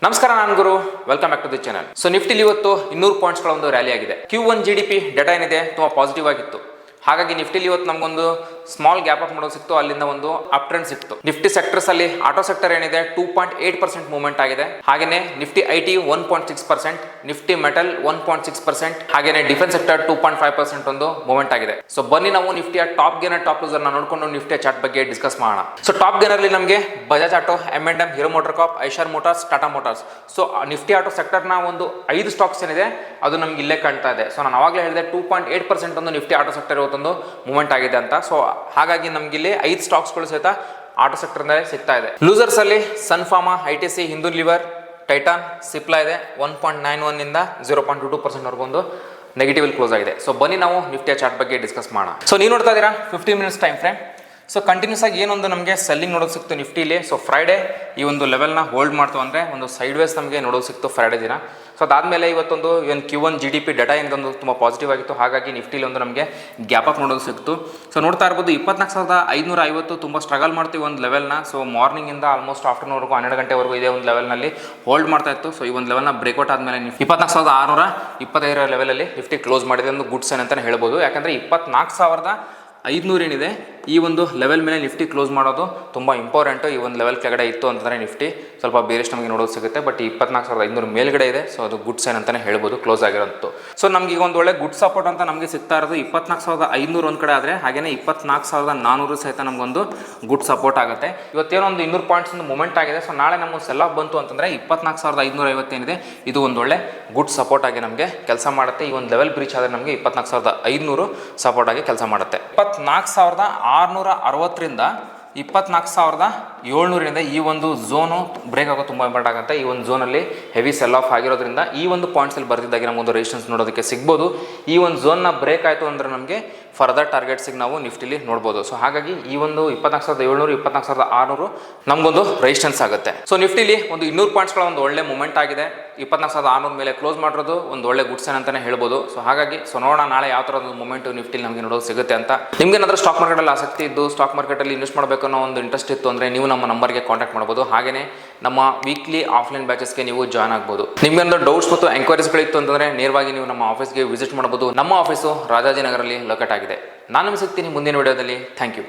ನಮಸ್ಕಾರ, ನಾನು Guru. Welcome back to the channel. So ನಿಫ್ಟಿಲಿ ಇವತ್ತು 200 ಪಾಯಿಂಟ್ಸ್ಗಳ ಒಂದು ರ್ಯಾಲಿ ಆಗಿದೆ. Q1 GDP ಡೇಟಾ ಏನಿದೆ ತುಂಬಾ ಪಾಸಿಟಿವ್ ಆಗಿತ್ತು. ಹಾಗಾಗಿ ನಿಫ್ಟಿಲಿ ಇವತ್ತು ನಮಗೊಂದು ಸ್ಮಾಲ್ ಗ್ಯಾಪ್ ಅಪ್ ಮಾಡೋದು ಸಿಕ್ತು, ಅಲ್ಲಿಂದ ಒಂದು ಅಪ್ ಟ್ರೆಂಡ್ ಸಿಕ್ತು. ನಿಫ್ಟಿ ಸೆಕ್ಟರ್ಸ್ ಅಲ್ಲಿ ಆಟೋ ಸೆಕ್ಟರ್ ಏನಿದೆ 2.8% ಮೂವ್ಮೆಂಟ್ ಆಗಿದೆ. ಹಾಗೇನೆ ನಿಫ್ಟಿ ಐಟಿ 1.6%, ನಿಫ್ಟಿ ಮೆಟಲ್ 1.6%, ಹಾಗೇನೆ ಡಿಫೆನ್ಸ್ ಸೆಕ್ಟರ್ 2.5% ಒಂದು ಮೂವ್ಮೆಂಟ್ ಆಗಿದೆ. ಸೊ ಬನ್ನಿ ನಾವು ನಿಫ್ಟಿಯ ಟಾಪ್ ಗೇನರ್ ಟಾಪ್ ಲೂಸರ್ ನೋಡ್ಕೊಂಡು ನಿಫ್ಟಿಯ ಚಾರ್ಟ್ ಬಗ್ಗೆ ಡಿಸ್ಕಸ್ ಮಾಡೋಣ. ಸೊ ಟಾಪ್ ಗೇನರ್ ಅಲ್ಲಿ ನಮಗೆ Bajaj auto, M&M, Hero motor corp, Eicher Motors, Tata Motors. So Nifty auto sector ನ ಒಂದು 5 ಸ್ಟಾಕ್ಸ್ ಏನಿದೆ ಅದು ನಮ್ಗೆ ಇಲ್ಲೇ ಕಾಣ್ತಾ ಇದೆ. ಸೊ ನಾನು ಅವಾಗಲೇ ಹೇಳಿದೆ 2.8% ಒಂದು ನಿಫ್ಟಿ ಆಟೋ ಸೆಕ್ಟರ್ ಇವತ್ತೊಂದು ಮೂವ್ಮೆಂಟ್ ಆಗಿದೆ ಅಂತ. ಸೊ ಹಾಗಾಗಿ ನಮ್ಗೆ ಇಲ್ಲಿ 5 ಸ್ಟಾಕ್ಸ್ಗಳು ಸಹಿತ ಆಟೋ ಸೆಕ್ಟರ್ ನಲ್ಲಿ ಸಿಗ್ತಾ ಇದೆ. ಲೂಸರ್ಸ್ ಅಲ್ಲಿ Sun Pharma, ITC, Hindu Lever, Titan, Cipla ಇದೆ. 1.91 ಇಂದ 0.22% ವರೆಗೂ ಒಂದು ನೆಗೆಟಿವ್ ಕ್ಲೋಸ್ ಆಗಿದೆ. ಸೊ ಬನ್ನಿ ನಾವು ನಿಫ್ಟಿಯ ಚಾರ್ಟ್ ಬಗ್ಗೆ ಡಿಸ್ಕಸ್ ಮಾಡೋಣ. ಸೊ ನೀವು ನೋಡ್ತಾ ಇದ್ದೀರಾ 15 minutes time frame. So continuous ಆಗಿ ಏನೊಂದು ನಮಗೆ ಸೆಲ್ಲಿಂಗ್ ನೋಡೋಕೆ ಸಿಕ್ತು ನಿಫ್ಟಿಲಿ. ಸೊ ಫ್ರೈಡೇ ಈ ಒಂದು ಲೆವೆಲ್ನ ಹೋಲ್ಡ್ ಮಾಡ್ತು ಅಂದರೆ ಒಂದು ಸೈಡ್ ವೇಸ್ ನಮಗೆ ನೋಡೋಕೆ ಸಿಕ್ತು ಫ್ರೈಡೇ ದಿನ. ಸೊ ಅದಾದಮೇಲೆ ಇವತ್ತೊಂದು ಏನು Q1 GDP ಡೇಟಾ ಏನೊಂದು ತುಂಬ ಪಾಸಿಟಿವ್ ಆಗಿತ್ತು. ಹಾಗಾಗಿ ನಿಫ್ಟಿಲಿ ಒಂದು ನಮಗೆ ಗ್ಯಾಪ್ ಅಪ್ ನೋಡೋಕೆ ಸಿಕ್ತು. ಸೊ ನೋಡ್ತಾ ಇರ್ಬೋದು 24,550 ತುಂಬ ಸ್ಟ್ರಗಲ್ ಮಾಡ್ತೀವಿ ಒಂದು ಲೆವೆಲ್ನ. ಸೊ ಮಾರ್ನಿಂಗಿಂದ ಆಲ್ಮೋಸ್ಟ್ ಆಫ್ಟರ್ನೂನ್ವರೆಗೂ 12 ಗಂಟೆವರೆಗೂ ಇದೇ ಒಂದು ಲೆವೆಲ್ನಲ್ಲಿ ಹೋಲ್ಡ್ ಮಾಡ್ತಾ ಇತ್ತು. ಸೊ ಈ ಒಂದು ಲೆವೆಲ್ನ ಬ್ರೇಕ್ಔಟ್ ಆದಮೇಲೆ 24,625 ಲೆವೆಲಲ್ಲಿ ನಿಫ್ಟಿ ಕ್ಲೋಸ್ ಮಾಡಿದೆ. ಒಂದು ಗುಡ್ ಸೈನ್ ಅಂತಲೇ ಹೇಳ್ಬೋದು. ಯಾಕಂದರೆ 24,500 ಏನಿದೆ ಈ ಒಂದು ಲೆವೆಲ್ ಮೇಲೆ ನಿಫ್ಟಿ ಕ್ಲೋಸ್ ಮಾಡೋದು ತುಂಬ ಇಂಪಾರ್ಟೆಂಟು. ಈ ಒಂದು ಲೆವೆಲ್ ಕೆಳಗಡೆ ಇತ್ತು ಅಂತಂದರೆ ನಿಫ್ಟಿ ಸ್ವಲ್ಪ ಬೇರೆಷ್ಟು ನಮಗೆ ನೋಡೋದು ಸಿಗುತ್ತೆ. ಬಟ್ 24,500 ಮೇಲ್ಗಡೆ ಇದೆ. ಸೊ ಅದು ಗುಡ್ ಸೈನ್ ಅಂತಲೇ ಹೇಳ್ಬೋದು ಕ್ಲೋಸ್ ಆಗಿರೋಂಥ. ಸೊ ನಮ್ಗೆ ಈಗ ಒಂದು ಒಳ್ಳೆ ಗುಡ್ ಸಪೋರ್ಟ್ ಅಂತ ನಮಗೆ ಸಿಗ್ತಾ ಇರೋದು 24,500 ಒಂದು ಕಡೆ ಆದರೆ, ಹಾಗೆಯೇ 24,400 ಸಹಿತ ನಮಗೊಂದು ಗುಡ್ ಸಪೋರ್ಟ್ ಆಗುತ್ತೆ. ಇವತ್ತೇನೋ ಒಂದು 200 ಪಾಯಿಂಟ್ಸ್ ಒಂದು ಮೂಮೆಂಟ್ ಆಗಿದೆ. ಸೊ ನಾಳೆ ನಮಗೆ ಸೆಲ್ ಆಫ್ ಬಂತು ಅಂತಂದರೆ 24,550 ಏನಿದೆ ಇದು ಒಂದು ಒಳ್ಳೆ ಗುಡ್ ಸಪೋರ್ಟ್ ಆಗಿ ನಮಗೆ ಕೆಲಸ ಮಾಡುತ್ತೆ. ಈ ಒಂದು ಲೆವೆಲ್ ಬ್ರೀಚ್ ಆದರೆ ನಮಗೆ 24,500 ಸಪೋರ್ಟ್ ಆಗಿ ಕೆಲಸ ಮಾಡುತ್ತೆ. 24,660ರಿಂದ 24,700 ಈ ಒಂದು ಝೋನು ಬ್ರೇಕ್ ಆಗೋದು ತುಂಬ ಇಂಪಾರ್ಟೆಂಟ್ ಆಗುತ್ತೆ. ಈ ಒಂದು ಝೋನಲ್ಲಿ ಹೆವಿ ಸೆಲ್ ಆಫ್ ಆಗಿರೋದ್ರಿಂದ ಈ ಒಂದು ಪಾಯಿಂಟ್ಸಲ್ಲಿ ಬರ್ತಿದ್ದಾಗೆ ನಮಗೊಂದು ರೆಸಿಸ್ಟೆನ್ಸ್ ನೋಡೋದಕ್ಕೆ ಸಿಗ್ಬೋದು. ಈ ಒಂದು ಝೋನ್ನ ಬ್ರೇಕ್ ಆಯಿತು ಅಂದರೆ ನಮಗೆ ಫರ್ದರ್ ಟಾರ್ಗೆಟ್ಸಿಗೆ ನಾವು ನಿಫ್ಟಿಲಿ ನೋಡ್ಬೋದು. ಸೊ ಹಾಗಾಗಿ ಈ ಒಂದು 24,700, 24,600 ನಮಗೊಂದು ರೆಸಿಸ್ಟೆನ್ಸ್ ಆಗುತ್ತೆ. ಸೊ ನಿಫ್ಟಿಲಿ ಒಂದು 200 ಪಾಯಿಂಟ್ಸ್ಗಳ ಒಂದು ಒಳ್ಳೆ ಮೂಮೆಂಟ್ ಆಗಿದೆ. 24,600 ಮೇಲೆ ಕ್ಲೋಸ್ ಮಾಡಿರೋದು ಒಂದು ಒಳ್ಳೆ ಗುಡ್ ಸೈನ್ ಅಂತಲೇ ಹೇಳ್ಬೋದು. ಸೊ ಹಾಗಾಗಿ ನೋಡೋಣ ನಾಳೆ ಯಾವ ಥರದ ಒಂದು ಮೂಮೆಂಟ್ ನಿಫ್ಟಿಲಿ ನಮಗೆ ನೋಡೋದು ಸಿಗುತ್ತೆ ಅಂತ. ನಿಮ್ಗೆ ಏನಾದರೂ ಸ್ಟಾಕ್ ಮಾರ್ಕೆಟಲ್ಲಿ ಆಸಕ್ತಿ ಇದ್ದು ಸ್ಟಾಕ್ ಮಾರ್ಕೆಟಲ್ಲಿ ಇನ್ವೆಸ್ಟ್ ಮಾಡಬೇಕು ಅನ್ನೋ ಒಂದು ಇಂಟ್ರೆಸ್ಟ್ ಇತ್ತು ಅಂದರೆ ನೀವು ನಮ್ಮ ನಂಬರ್ಗೆ ಕಾಂಟ್ಯಾಕ್ಟ್ ಮಾಡ್ಬೋದು. ಹಾಗೆಯೇ ನಮ್ಮ ವೀಕ್ಲಿ ಆಫ್ಲೈನ್ ಬ್ಯಾಚಸ್ಗೆ ನೀವು ಜಾಯ್ನ್ ಆಗ್ಬೋದು. ನಿಮ್ಗೆ ಡೌಟ್ಸ್ ಮತ್ತು ಎಂಕ್ವೈರೀಸ್ಗಳಿತ್ತು ಅಂತಂದರೆ ನೇರವಾಗಿ ನೀವು ನಮ್ಮ ಆಫೀಸ್ಗೆ ವಿಸಿಟ್ ಮಾಡ್ಬೋದು. ನಮ್ಮ ಆಫೀಸು ರಾಜಾಜಿನಗರಲ್ಲಿ ಲೊಕೇಟ್ ಆಗಿದೆ. ನಾನು ನಿಮಗೆ ಸಿಗ್ತೀನಿ ಮುಂದಿನ ವಿಡಿಯೋದಲ್ಲಿ. Thank you.